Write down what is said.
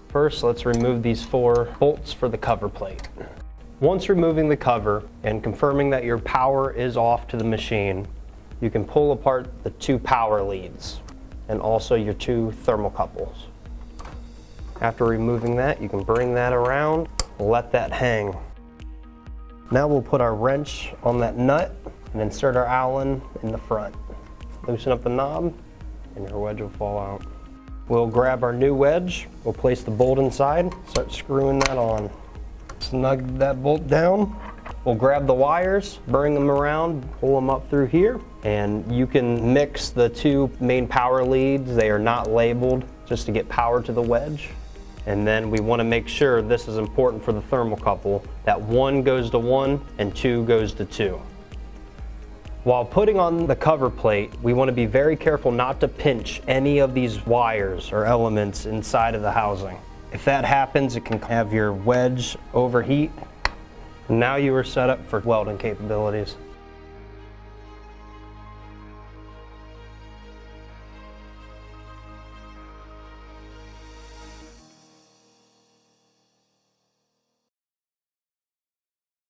First, let's remove these 4 bolts for the cover plate. Once removing the cover and confirming that your power is off to the machine, you can pull apart the 2 power leads and also your 2 thermocouples. After removing that, you can bring that around, let that hang. Now we'll put our wrench on that nut and insert our Allen in the front. Loosen up the knob and your wedge will fall out. We'll grab our new wedge, we'll place the bolt inside, start screwing that on. Snug that bolt down. We'll grab the wires, bring them around, pull them up through here, and you can mix the 2 main power leads. They are not labeled, just to get power to the wedge. And then we want to make sure, this is important for the thermocouple, that 1 goes to 1 and 2 goes to 2. While putting on the cover plate, we want to be very careful not to pinch any of these wires or elements inside of the housing. If that happens, it can have your wedge overheat. And now you are set up for welding capabilities.